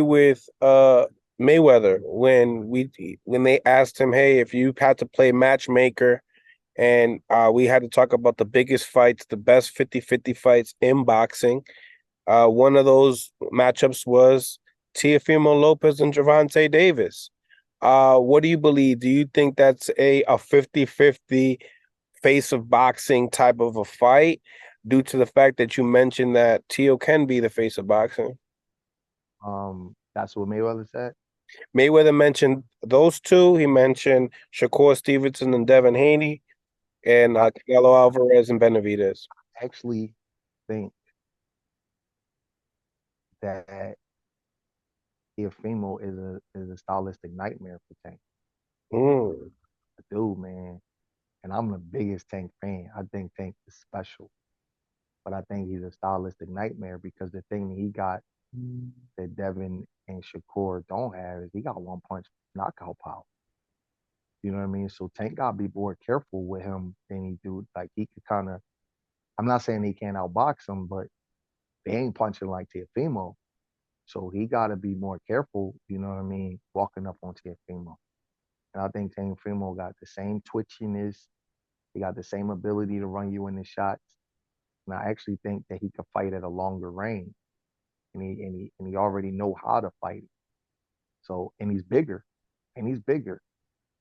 with Mayweather when they asked him, "Hey, if you had to play matchmaker and we had to talk about the biggest fights, the best 50-50 fights in boxing." One of those matchups was Teofimo Lopez and Gervonta Davis. What do you believe? Do you think that's a 50-50 face of boxing type of a fight due to the fact that you mentioned that Teo can be the face of boxing? That's what Mayweather said. Mayweather mentioned those two. He mentioned Shakur Stevenson and Devin Haney and I Canelo Alvarez and Benavidez. actually think that Teofimo is a stylistic nightmare for Tank. Mm. Dude, man, and I'm the biggest Tank fan. I think Tank is special, but I think he's a stylistic nightmare because the thing he got that Devin and Shakur don't have is he got one punch knockout power. You know what I mean? So Tank gotta be more careful with him than he do. Like he could kind of. I'm not saying he can't outbox him, but they ain't punching like Teofimo. So he got to be more careful, you know what I mean, walking up on Teofimo. And I think Teofimo got the same twitchiness. He got the same ability to run you in the shots. And I actually think that he could fight at a longer range. And he already know how to fight. So and he's bigger. And he's bigger.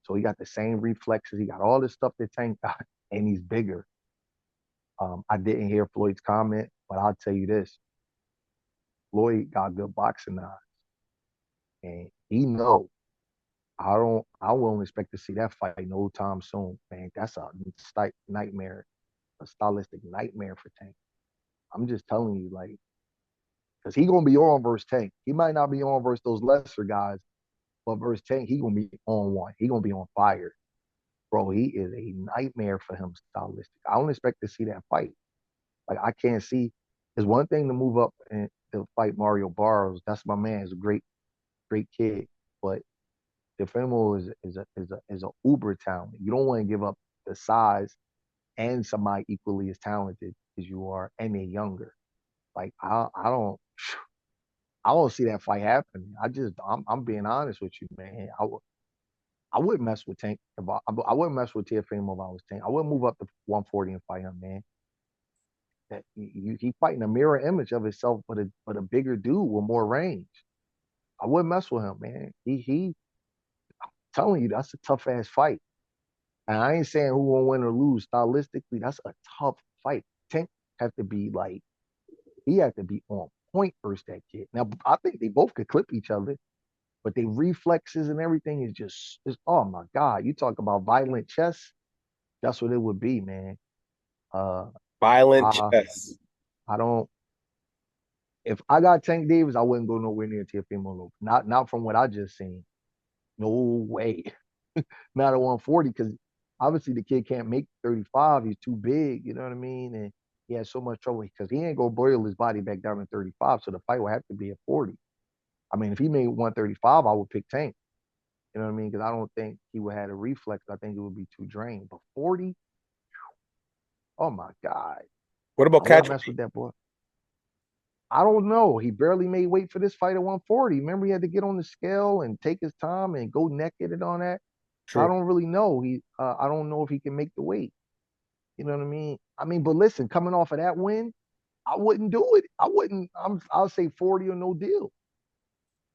So he got the same reflexes. He got all this stuff that Tank got, and he's bigger. I didn't hear Floyd's comment, but I'll tell you this: Floyd got good boxing eyes, and he know I won't expect to see that fight no time soon, man. That's a nightmare, a stylistic nightmare for Tank. I'm just telling you, like, because he gonna be on versus Tank. He might not be on versus those lesser guys, but versus Tank, he gonna be on one. He gonna be on fire, bro. He is a nightmare for him stylistic. I don't expect to see that fight. Like I can't see. It's one thing to move up and to fight Mario Barros. That's my man. He's a great kid, but Teofimo is a uber talent. You don't want to give up the size and somebody equally as talented as you are, and they're younger. Like I don't see that fight happening. I'm being honest with you, man. I wouldn't mess with Tank. I wouldn't mess with Teofimo if I was Tank. I wouldn't move up to 140 and fight him, man. That he fighting a mirror image of himself, but a bigger dude with more range. I wouldn't mess with him, man. He telling you that's a tough ass fight. And I ain't saying who gonna win or lose. Stylistically, that's a tough fight. Tank have to be like he had to be on point versus that kid. Now I think they both could clip each other, but they reflexes and everything is oh my god. You talk about violent chess, that's what it would be, man. Uh Violent I chess. I don't if I got Tank Davis, I wouldn't go nowhere near Teofimo Lopez. Not from what I just seen. No way. Not at 140 because obviously the kid can't make 35. He's too big. You know what I mean? And he has so much trouble because he ain't gonna boil his body back down to 35. So the fight will have to be at 40. I mean, if he made 135, I would pick Tank. You know what I mean? Because I don't think he would have a reflex. I think it would be too drained. But 40, oh my God. What about I wouldn't catch mess weight? with that boy. I don't know. He barely made weight for this fight at 140. Remember, he had to get on the scale and take his time and go naked and all that. So I True. don't really know. I don't know if he can make the weight. You know what I mean? But listen, coming off of that win, I wouldn't do it. I wouldn't. I'll say 40 or no deal.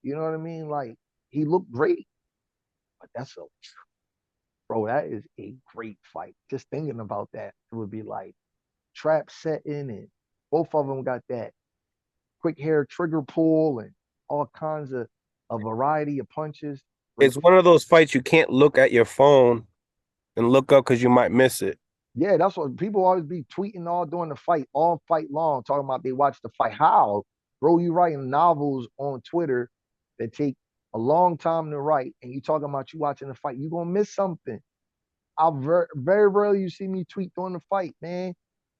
You know what I mean? Like he looked great, but that's a bro. That is a great fight. Just thinking about that, it would be like trap setting, and both of them got that quick hair trigger pull and all kinds of a variety of punches. Great It's one fight. of those fights you can't look at your phone and look up because you might miss it. Yeah, that's what people always be tweeting all during the fight, all fight long, talking about they watch the fight. How, bro? You writing novels on Twitter that take a long time to write, and you talking about you watching the fight. You gonna miss something. I very rarely you see me tweet during the fight, man.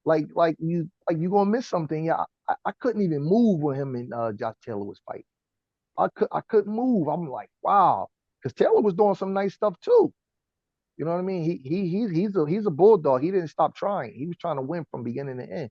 Like you gonna miss something. Yeah, I couldn't even move when him and Josh Taylor was fighting. I couldn't move. I'm like, wow, because Taylor was doing some nice stuff too. You know what I mean? He's a bulldog. He didn't stop trying. He was trying to win from beginning to end.